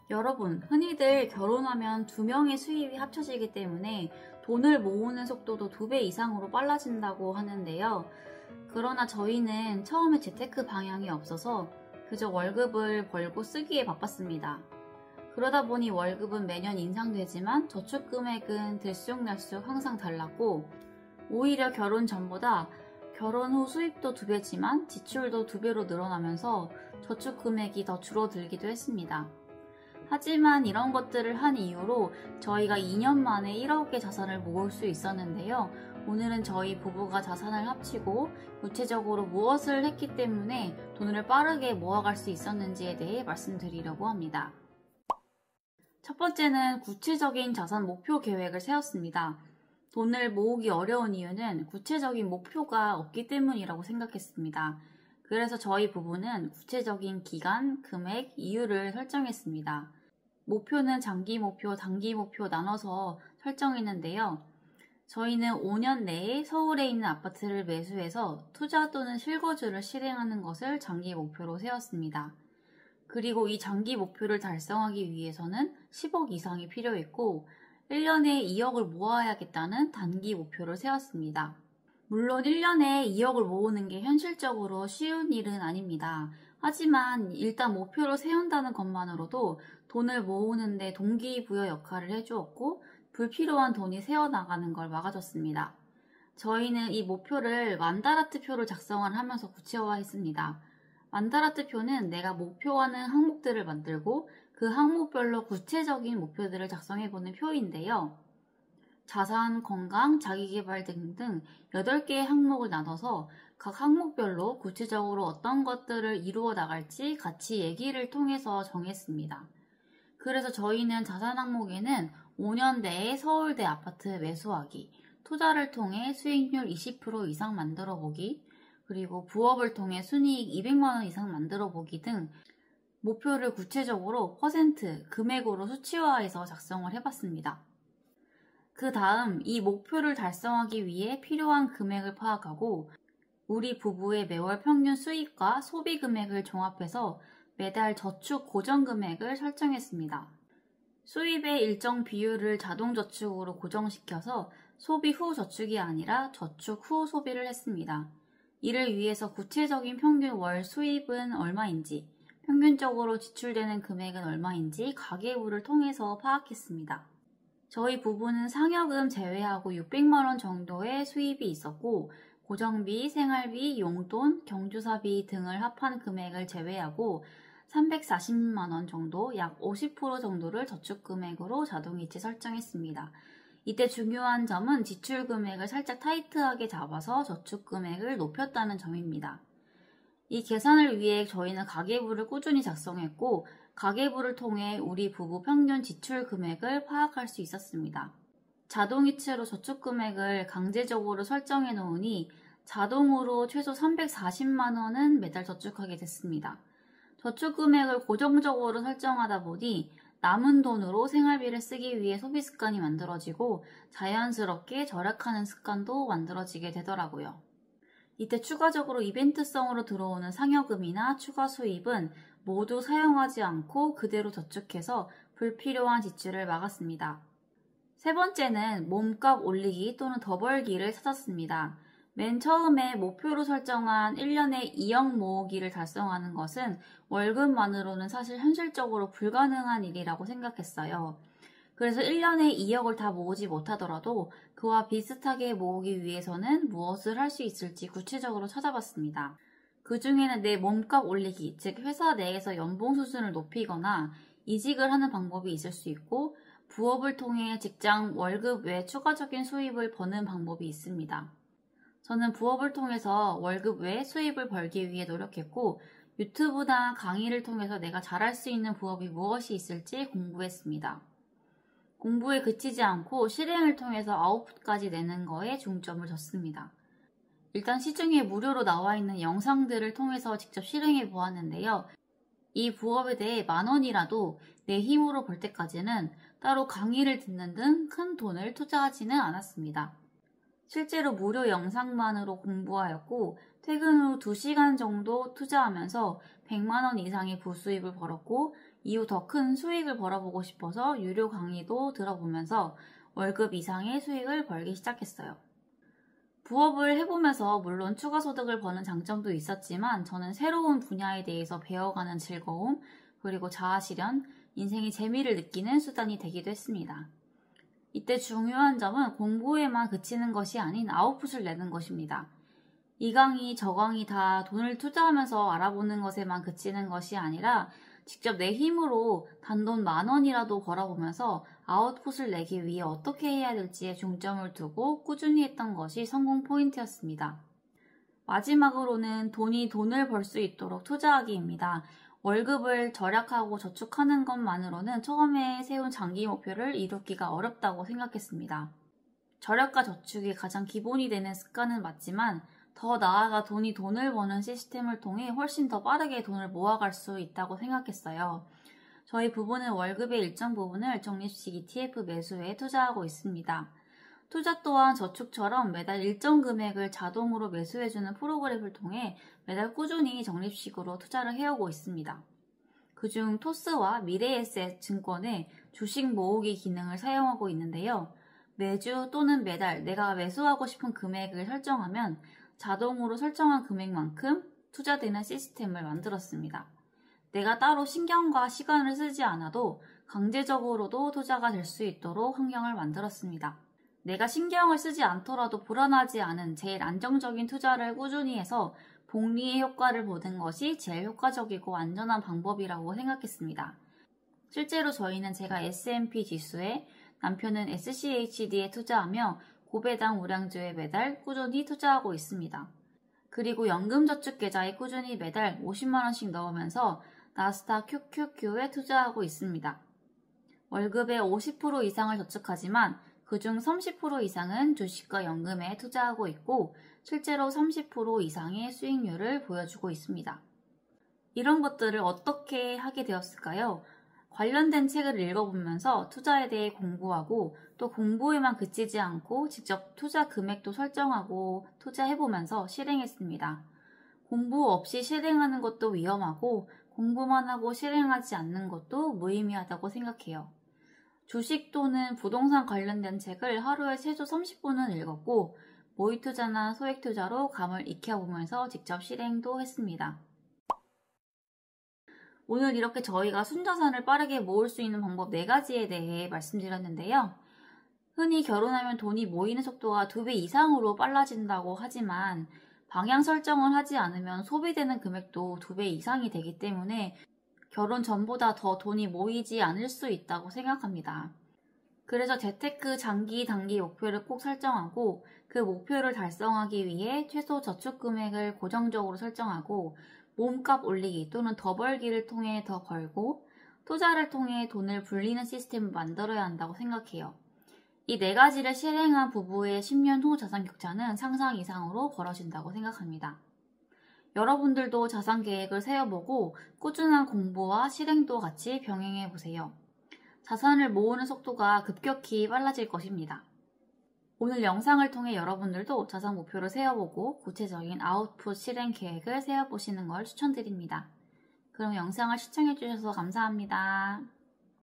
여러분, 흔히들 결혼하면 두 명의 수입이 합쳐지기 때문에 돈을 모으는 속도도 2배 이상으로 빨라진다고 하는데요. 그러나 저희는 처음에 재테크 방향이 없어서 그저 월급을 벌고 쓰기에 바빴습니다. 그러다 보니 월급은 매년 인상되지만 저축 금액은 들쑥날쑥 항상 달랐고, 오히려 결혼 전보다 결혼 후 수입도 2배지만 지출도 2배로 늘어나면서 저축 금액이 더 줄어들기도 했습니다. 하지만 이런 것들을 한 이유로 저희가 2년 만에 1억의 자산을 모을 수 있었는데요. 오늘은 저희 부부가 자산을 합치고 구체적으로 무엇을 했기 때문에 돈을 빠르게 모아갈 수 있었는지에 대해 말씀드리려고 합니다. 첫 번째는 구체적인 자산 목표 계획을 세웠습니다. 돈을 모으기 어려운 이유는 구체적인 목표가 없기 때문이라고 생각했습니다. 그래서 저희 부부는 구체적인 기간, 금액, 이유를 설정했습니다. 목표는 장기 목표, 단기 목표 나눠서 설정했는데요. 저희는 5년 내에 서울에 있는 아파트를 매수해서 투자 또는 실거주를 실행하는 것을 장기 목표로 세웠습니다. 그리고 이 장기 목표를 달성하기 위해서는 10억 이상이 필요했고 1년에 2억을 모아야겠다는 단기 목표를 세웠습니다. 물론 1년에 2억을 모으는 게 현실적으로 쉬운 일은 아닙니다. 하지만 일단 목표를 세운다는 것만으로도 돈을 모으는데 동기부여 역할을 해주었고 불필요한 돈이 새어나가는 걸 막아줬습니다. 저희는 이 목표를 만다라트표를 작성을 하면서 구체화했습니다. 만다라트표는 내가 목표하는 항목들을 만들고 그 항목별로 구체적인 목표들을 작성해보는 표인데요. 자산, 건강, 자기계발 등등 8개의 항목을 나눠서 각 항목별로 구체적으로 어떤 것들을 이루어 나갈지 같이 얘기를 통해서 정했습니다. 그래서 저희는 자산 항목에는 5년 내에 서울대 아파트 매수하기, 투자를 통해 수익률 20% 이상 만들어 보기, 그리고 부업을 통해 순이익 200만원 이상 만들어 보기 등 목표를 구체적으로 퍼센트, 금액으로 수치화해서 작성을 해봤습니다. 그 다음 이 목표를 달성하기 위해 필요한 금액을 파악하고 우리 부부의 매월 평균 수입과 소비 금액을 종합해서 매달 저축 고정 금액을 설정했습니다. 수입의 일정 비율을 자동 저축으로 고정시켜서 소비 후 저축이 아니라 저축 후 소비를 했습니다. 이를 위해서 구체적인 평균 월 수입은 얼마인지, 평균적으로 지출되는 금액은 얼마인지 가계부를 통해서 파악했습니다. 저희 부부는 상여금 제외하고 600만원 정도의 수입이 있었고 고정비, 생활비, 용돈, 경조사비 등을 합한 금액을 제외하고 340만원 정도, 약 50% 정도를 저축금액으로 자동이체 설정했습니다. 이때 중요한 점은 지출 금액을 살짝 타이트하게 잡아서 저축 금액을 높였다는 점입니다. 이 계산을 위해 저희는 가계부를 꾸준히 작성했고 가계부를 통해 우리 부부 평균 지출 금액을 파악할 수 있었습니다. 자동이체로 저축 금액을 강제적으로 설정해 놓으니 자동으로 최소 340만원은 매달 저축하게 됐습니다. 저축 금액을 고정적으로 설정하다 보니 남은 돈으로 생활비를 쓰기 위해 소비 습관이 만들어지고 자연스럽게 절약하는 습관도 만들어지게 되더라고요. 이때 추가적으로 이벤트성으로 들어오는 상여금이나 추가 수입은 모두 사용하지 않고 그대로 저축해서 불필요한 지출을 막았습니다. 세 번째는 몸값 올리기 또는 더 벌기를 찾았습니다. 맨 처음에 목표로 설정한 1년에 2억 모으기를 달성하는 것은 월급만으로는 사실 현실적으로 불가능한 일이라고 생각했어요. 그래서 1년에 2억을 다 모으지 못하더라도 그와 비슷하게 모으기 위해서는 무엇을 할 수 있을지 구체적으로 찾아봤습니다. 그 중에는 내 몸값 올리기, 즉 회사 내에서 연봉 수준을 높이거나 이직을 하는 방법이 있을 수 있고 부업을 통해 직장 월급 외 추가적인 수입을 버는 방법이 있습니다. 저는 부업을 통해서 월급 외 수입을 벌기 위해 노력했고 유튜브나 강의를 통해서 내가 잘할 수 있는 부업이 무엇이 있을지 공부했습니다. 공부에 그치지 않고 실행을 통해서 아웃풋까지 내는 거에 중점을 뒀습니다. 일단 시중에 무료로 나와 있는 영상들을 통해서 직접 실행해 보았는데요. 이 부업에 대해 10,000원이라도 내 힘으로 벌 때까지는 따로 강의를 듣는 등 큰 돈을 투자하지는 않았습니다. 실제로 무료 영상만으로 공부하였고 퇴근 후 2시간 정도 투자하면서 100만원 이상의 부수입을 벌었고 이후 더 큰 수익을 벌어보고 싶어서 유료 강의도 들어보면서 월급 이상의 수익을 벌기 시작했어요. 부업을 해보면서 물론 추가 소득을 버는 장점도 있었지만 저는 새로운 분야에 대해서 배워가는 즐거움, 그리고 자아실현, 인생의 재미를 느끼는 수단이 되기도 했습니다. 이때 중요한 점은 공부에만 그치는 것이 아닌 아웃풋을 내는 것입니다. 이 강의, 저 강의 다 돈을 투자하면서 알아보는 것에만 그치는 것이 아니라 직접 내 힘으로 단돈 10,000원이라도 벌어보면서 아웃풋을 내기 위해 어떻게 해야 될지에 중점을 두고 꾸준히 했던 것이 성공 포인트였습니다. 마지막으로는 돈을 벌 수 있도록 투자하기입니다. 월급을 절약하고 저축하는 것만으로는 처음에 세운 장기 목표를 이루기가 어렵다고 생각했습니다. 절약과 저축이 가장 기본이 되는 습관은 맞지만 더 나아가 돈을 버는 시스템을 통해 훨씬 더 빠르게 돈을 모아갈 수 있다고 생각했어요. 저희 부부는 월급의 일정 부분을 적립식 ETF 매수에 투자하고 있습니다. 투자 또한 저축처럼 매달 일정 금액을 자동으로 매수해주는 프로그램을 통해 매달 꾸준히 적립식으로 투자를 해오고 있습니다. 그중 토스와 미래에셋 증권의 주식 모으기 기능을 사용하고 있는데요. 매주 또는 매달 내가 매수하고 싶은 금액을 설정하면 자동으로 설정한 금액만큼 투자되는 시스템을 만들었습니다. 내가 따로 신경과 시간을 쓰지 않아도 강제적으로도 투자가 될 수 있도록 환경을 만들었습니다. 내가 신경을 쓰지 않더라도 불안하지 않은 제일 안정적인 투자를 꾸준히 해서 복리의 효과를 보는 것이 제일 효과적이고 안전한 방법이라고 생각했습니다. 실제로 저희는 제가 S&P 지수에, 남편은 SCHD에 투자하며 고배당 우량주에 매달 꾸준히 투자하고 있습니다. 그리고 연금저축계좌에 꾸준히 매달 50만원씩 넣으면서 나스닥 QQQ에 투자하고 있습니다. 월급의 50% 이상을 저축하지만 그중 30% 이상은 주식과 연금에 투자하고 있고 실제로 30% 이상의 수익률을 보여주고 있습니다. 이런 것들을 어떻게 하게 되었을까요? 관련된 책을 읽어보면서 투자에 대해 공부하고 또 공부에만 그치지 않고 직접 투자 금액도 설정하고 투자해보면서 실행했습니다. 공부 없이 실행하는 것도 위험하고 공부만 하고 실행하지 않는 것도 무의미하다고 생각해요. 주식 또는 부동산 관련된 책을 하루에 최소 30분은 읽었고 모의 투자나 소액 투자로 감을 익혀보면서 직접 실행도 했습니다. 오늘 이렇게 저희가 순자산을 빠르게 모을 수 있는 방법 4가지에 대해 말씀드렸는데요. 흔히 결혼하면 돈이 모이는 속도가 2배 이상으로 빨라진다고 하지만 방향 설정을 하지 않으면 소비되는 금액도 2배 이상이 되기 때문에 결혼 전보다 더 돈이 모이지 않을 수 있다고 생각합니다. 그래서 재테크 장기, 단기 목표를 꼭 설정하고 그 목표를 달성하기 위해 최소 저축 금액을 고정적으로 설정하고 몸값 올리기 또는 더 벌기를 통해 더 벌고 투자를 통해 돈을 불리는 시스템을 만들어야 한다고 생각해요. 이 4가지를 실행한 부부의 10년 후 자산 격차는 상상 이상으로 벌어진다고 생각합니다. 여러분들도 자산 계획을 세워보고 꾸준한 공부와 실행도 같이 병행해보세요. 자산을 모으는 속도가 급격히 빨라질 것입니다. 오늘 영상을 통해 여러분들도 자산 목표를 세워보고 구체적인 아웃풋 실행 계획을 세워보시는 걸 추천드립니다. 그럼 영상을 시청해주셔서 감사합니다.